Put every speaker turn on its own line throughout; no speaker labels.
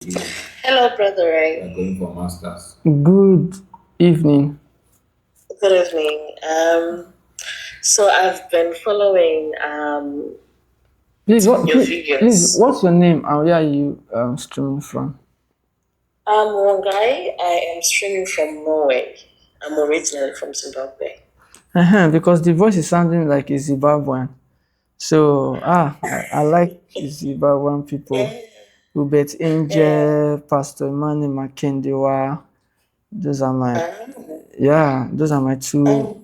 Hello, Brother
We are
Ray.
going for masters.
Good evening.
Good evening. So I've been following
Please,
your
please,
videos.
what's your name and where are you streaming from?
One guy, I am streaming from Norway. I'm originally from Zimbabwe.
Because the voice is sounding like a Zimbabwean. So, I like Zimbabwean people.
Yeah,
Hubert
yeah.
Angel, Pastor Emmanuel Makendewa. Those are my,
Um,
those are my two.
um,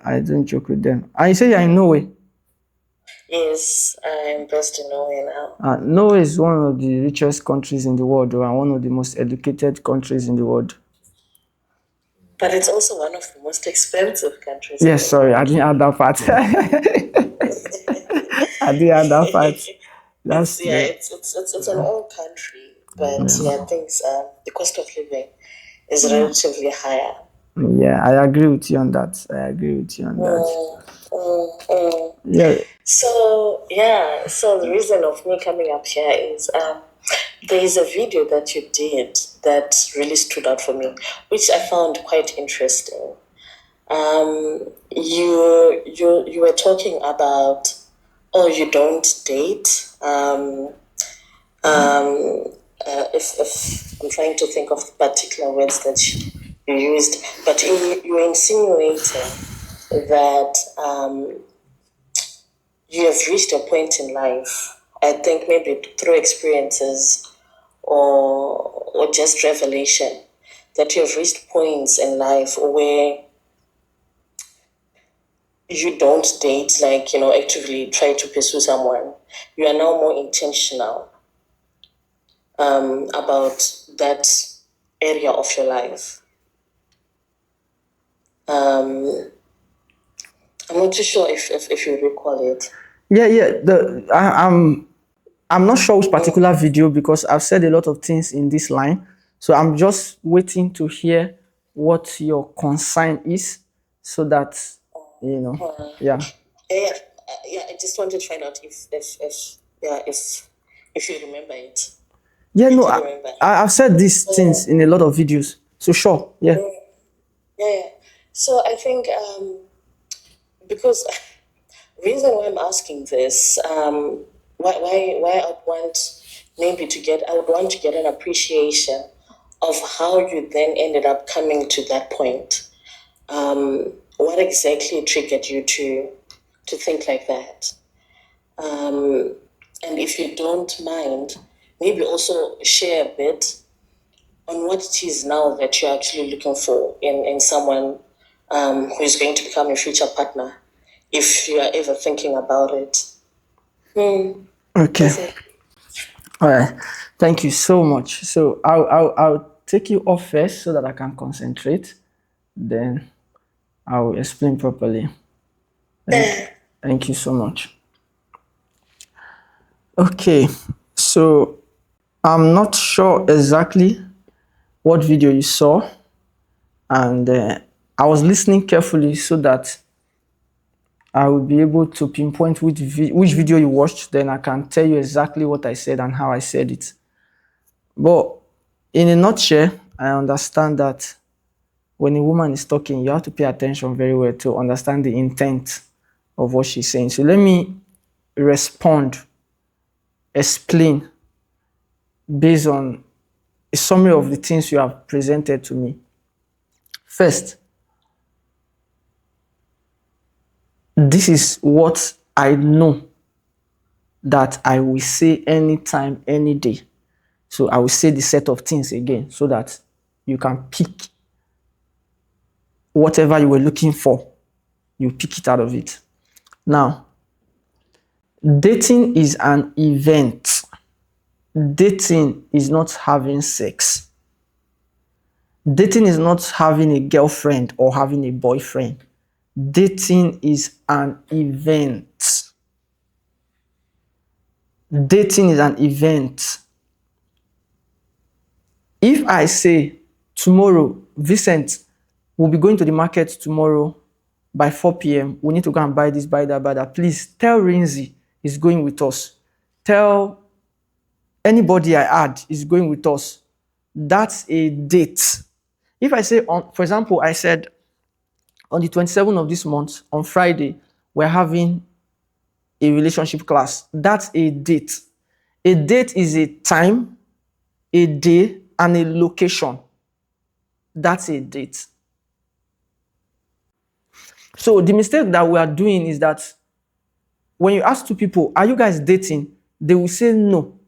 I don't joke with them. And you say you're in Norway.
yes, I'm based in Norway now.
Norway is one of the richest countries in the world, and one of the most educated countries in the world.
But it's also one of the most expensive countries in
Yes,
the
sorry, I
world.
didn't add that part. I did add that part.
It's
That's
yeah,
the
it's an old country, but
yeah.
yeah, things the cost of living is relatively higher.
Yeah, I agree with you on that. I agree with you on that.
Mm, mm.
Yeah,
So the reason of me coming up here is there is a video that you did that really stood out for me, which I found quite interesting. You were talking about, oh, you don't date. If I'm trying to think of particular words that you used, but you were insinuating that you have reached a point in life, I think maybe through experiences or just revelation, that you have reached points in life where you don't date, like, actively try to pursue someone. You are now more intentional about that area of your life. Um, I'm not too sure if you recall it.
yeah. I'm not sure which particular video because I've said a lot of things in this line. So I'm just waiting to hear what your concern is so that you know.
Uh,
Yeah.
yeah, yeah. I just wanted to find out if you remember it.
Yeah,
Did
no,
you remember?
I've said these things
So
in a lot of videos. So sure, yeah.
yeah, yeah. So I think because reason why I'm asking this, why I would want maybe I would want to get an appreciation of how you then ended up coming to that point. What exactly triggered you to think like that? And if you don't mind, maybe also share a bit on what it is now that you're actually looking for in someone who is going to become your future partner, if you are ever thinking about it.
Okay.
Perfect.
All right. Thank you so much. So I'll take you off first so that I can concentrate. Then I'll explain properly. Thank you so much. Okay. So I'm not sure exactly what video you saw, and I was listening carefully so that I will be able to pinpoint which video you watched. Then I can tell you exactly what I said and how I said it. But in a nutshell, I understand that when a woman is talking, you have to pay attention very well to understand the intent of what she's saying. So let me respond, explain based on a summary of the things you have presented to me. First, this is what I know that I will say anytime, any day. So I will say the set of things again so that you can pick whatever you were looking for. You pick it out of it. Now, dating is an event. Dating is not having sex. Dating is not having a girlfriend or having a boyfriend. Dating is an event. Dating is an event. If I say tomorrow, Vincent will be going to the market tomorrow by 4 p.m. We need to go and buy this, buy that, buy that. Please tell Rinzi he's going with us. Tell anybody I add is going with us. That's a date. If I say, for example, I said on the 27th of this month, on Friday, we're having a relationship class. That's a date. A date is a time, a day, and a location. That's a date. So the mistake that we are doing is that when you ask two people, are you guys dating? They will say no.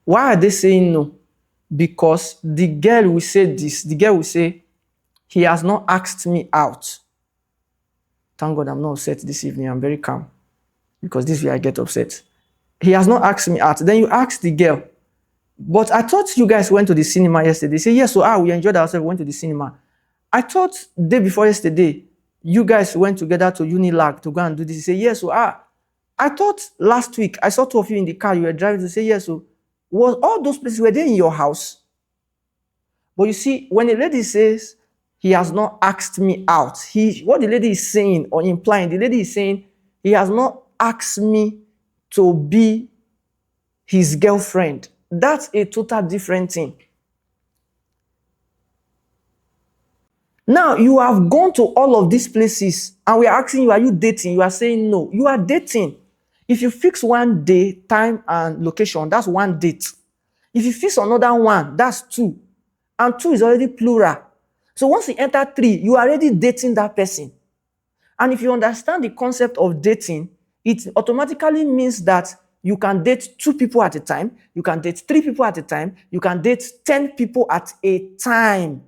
Why are they saying no? Because the girl will say this. The girl will say, he has not asked me out. Thank God I'm not upset this evening. I'm very calm. Because this way I get upset. He has not asked me out. Then you ask the girl, but I thought you guys went to the cinema yesterday. Say, yes, so we enjoyed ourselves, we went to the cinema. I thought day before yesterday, you guys went together to Unilag to go and do this. You say, yes, so I thought last week, I saw two of you in the car, you were driving to say, yes, so was all those places, were they in your house? But you see, when a lady says, he has not asked me out, what the lady is saying or implying, the lady is saying, he has not asked me to be his girlfriend. That's a total different thing. Now, you have gone to all of these places and we are asking you, are you dating? You are saying no. You are dating. If you fix one day, time, and location, that's one date. If you fix another one, that's two. And two is already plural. So once you enter three, you are already dating that person. And if you understand the concept of dating, it automatically means that you can date two people at a time, you can date three people at a time, you can date 10 people at a time.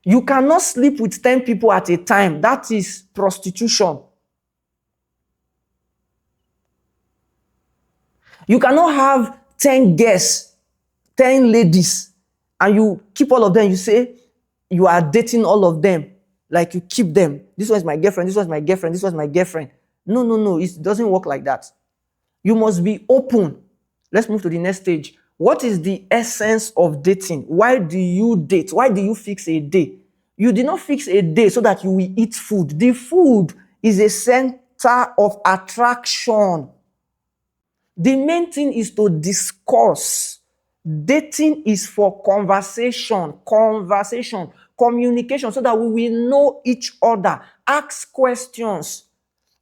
You cannot sleep with 10 people at a time. That is prostitution. You cannot have 10 guests, 10 ladies, and you keep all of them. You say you are dating all of them. Like you keep them. This was my girlfriend, this was my girlfriend, this was my girlfriend. No. It doesn't work like that. You must be open. Let's move to the next stage. What is the essence of dating? Why do you date? Why do you fix a day? You did not fix a day so that you will eat food. The food is a center of attraction. The main thing is to discuss. Dating is for conversation, communication, so that we will know each other. Ask questions.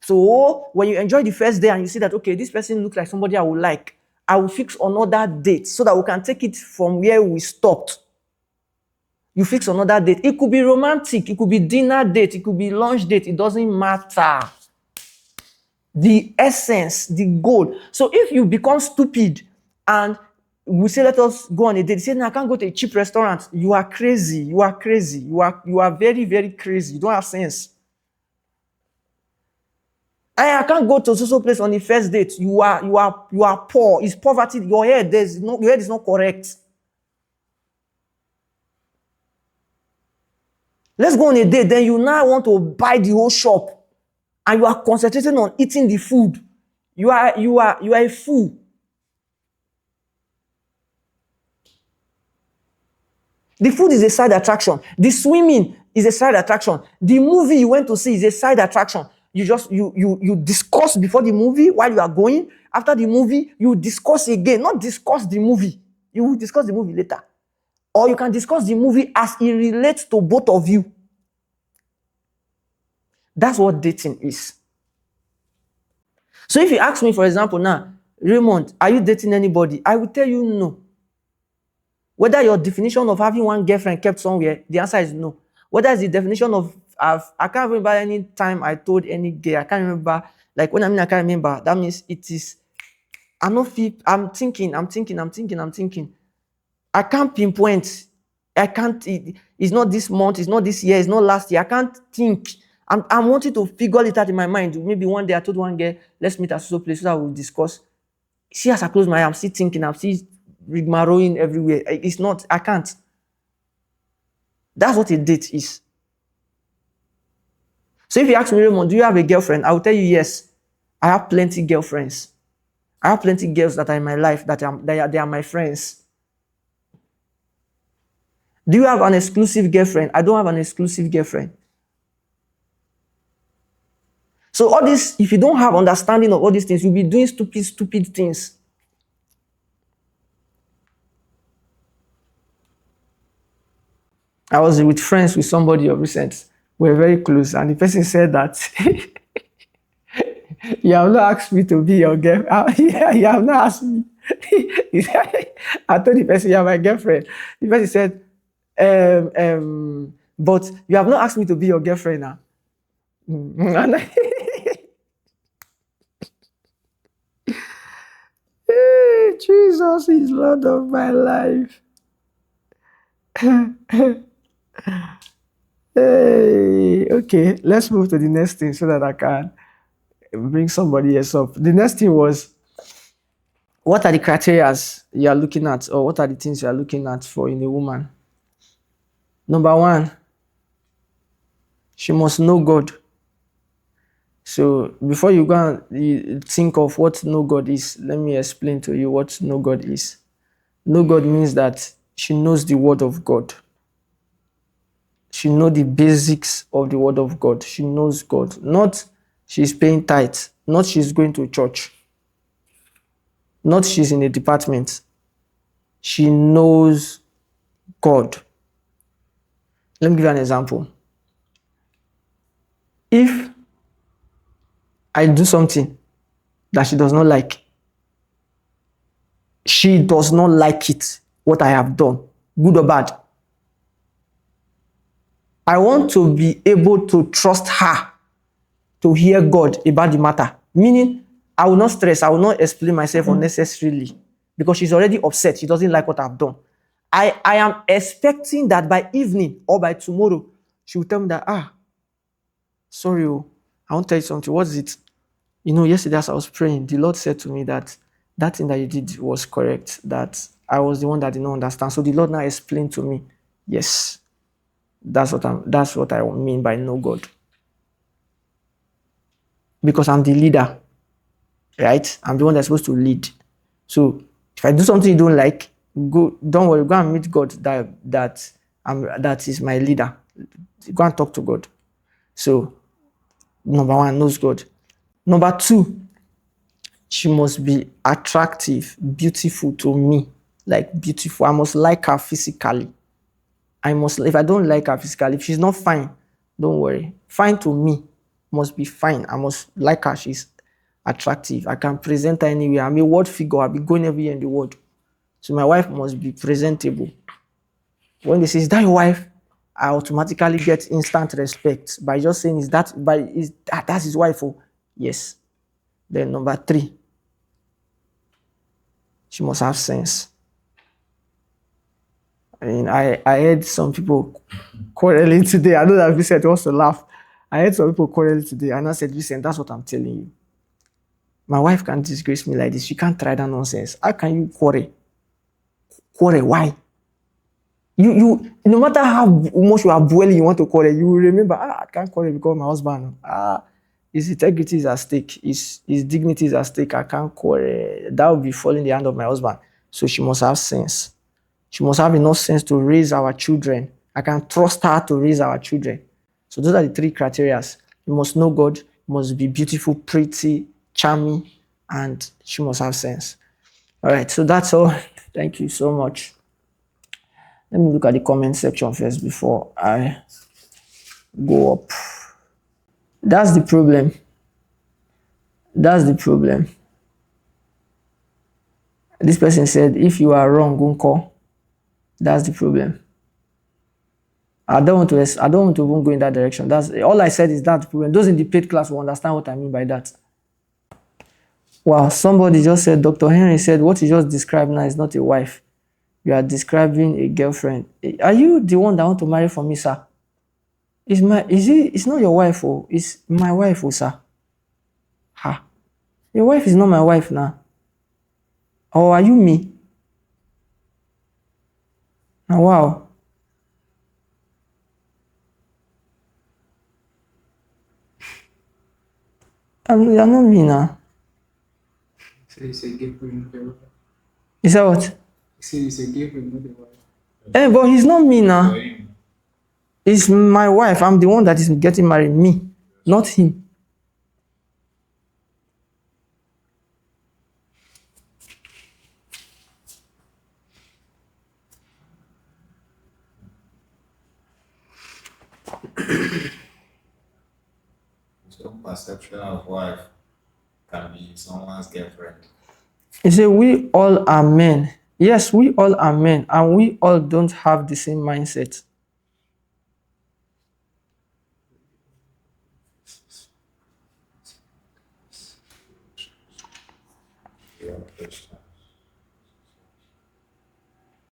So when you enjoy the first day and you see that, okay, this person looks like somebody I would like, I will fix another date so that we can take it from where we stopped. You fix another date. It could be romantic, it could be dinner date, it could be lunch date. It doesn't matter. The essence, the goal. So if you become stupid and we say, let us go on a date, you say, no, I can't go to a cheap restaurant. You are crazy. You are crazy. You are very, very crazy. You don't have sense. I can't go to social place on the first date. You are poor. It's poverty. Your head is not correct. Let's go on a date. Then you now want to buy the whole shop, and you are concentrating on eating the food. You are a fool. The food is a side attraction. The swimming is a side attraction. The movie you went to see is a side attraction. You discuss before the movie while you are going. After the movie, you discuss again. Not discuss the movie. You will discuss the movie later. Or you can discuss the movie as it relates to both of you. That's what dating is. So if you ask me, for example, now, Raymond, are you dating anybody? I will tell you no. Whether your definition of having one girlfriend kept somewhere, the answer is no. Whether it's the definition of, I can't remember any time I told any girl, I can't remember, like when I mean I can't remember, that means it is, I'm thinking. I can't pinpoint. It's not this month, it's not this year, it's not last year. I can't think. I'm wanting to figure it out in my mind. Maybe one day I told one girl, let's meet at so place so that we'll discuss. See, as I close my eye, I'm still thinking, I'm still rigmaroling everywhere. It's not, I can't. That's what a date is. So if you ask me, Raymond, do you have a girlfriend? I will tell you yes. I have plenty girlfriends. I have plenty girls that are in my life they are my friends. Do you have an exclusive girlfriend? I don't have an exclusive girlfriend. So all this, if you don't have understanding of all these things, you'll be doing stupid things. I was with friends with somebody of recent. We're very close, and the person said that you have not asked me to be your girlfriend. You have not asked me. I told the person, you're my girlfriend. The person said, but you have not asked me to be your girlfriend now. Hey, Jesus is Lord of my life. Hey, okay, let's move to the next thing so that I can bring somebody else up. The next thing was, what are the criteria you are looking at, or what are the things you are looking at for in a woman? Number one, she must know God. So before you go and think of what know God is, let me explain to you what know God is. Know God means that she knows the word of God. She knows the basics of the word of God. She knows God. Not she's paying tithes. Not she's going to church. Not she's in a department. She knows God. Let me give you an example. If I do something that she does not like, she does not like it, what I have done, good or bad, I want to be able to trust her to hear God about the matter. Meaning, I will not stress, I will not explain myself unnecessarily because she's already upset. She doesn't like what I've done. I am expecting that by evening or by tomorrow, she will tell me that, sorry, I want to tell you something. What is it? Yesterday as I was praying, the Lord said to me that thing that you did was correct, that I was the one that did not understand. So the Lord now explained to me, yes, that's what I mean by know God. Because I'm the leader, right? I'm the one that's supposed to lead. So if I do something you don't like, don't worry, go and meet God that is my leader. Go and talk to God. So number one, knows God. Number two, she must be attractive, beautiful to me. Like beautiful. I must like her physically. If I don't like her physically, if she's not fine, don't worry. Fine to me must be fine. I must like her. She's attractive. I can present her anywhere. I'm a word figure. I'll be going everywhere in the world. So my wife must be presentable. When they say, is that your wife? I automatically get instant respect by just saying, that's his wife? Oh, yes. Then number three, she must have sense. I mean, I heard some people quarreling today. I know that Vincent wants to laugh. I heard some people quarreling today, and I said, Vincent, that's what I'm telling you. My wife can't disgrace me like this. She can't try that nonsense. How can you quarrel? Quarrel, why? You no matter how much you are boiling, you want to quarrel, you will remember, I can't quarrel because my husband. His integrity is at stake. His dignity is at stake. I can't quarrel. That will be falling in the hand of my husband. So she must have sense. She must have enough sense to raise our children. I can trust her to raise our children. So those are the three criteria. You must know God, you must be beautiful, pretty, charming, and she must have sense. All right, so that's all. Thank you so much. Let me look at the comment section first before I go up. That's the problem. That's the problem. This person said, if you are wrong, Unko, that's the problem. I don't want to even go in that direction. That's all I said is that's the problem. Those in the paid class will understand what I mean by that. Wow, somebody just said, Dr. Henry said, what you just described now is not a wife. You are describing a girlfriend. Are you the one that want to marry for me, sir? It's not your wife, oh, it's my wife, oh, sir. Ha. Your wife is not my wife now. Or are you me? Oh, wow. You're not me now.
So you say girlfriend, not the wife.
Is that what?
You say girlfriend, not the wife.
But he's not me now. It's my wife. I'm the one that is getting married. Me, not him.
His own perception of wife can be someone's girlfriend.
He said, we all are men. Yes, we all are men, and we all don't have the same mindset.
Your question.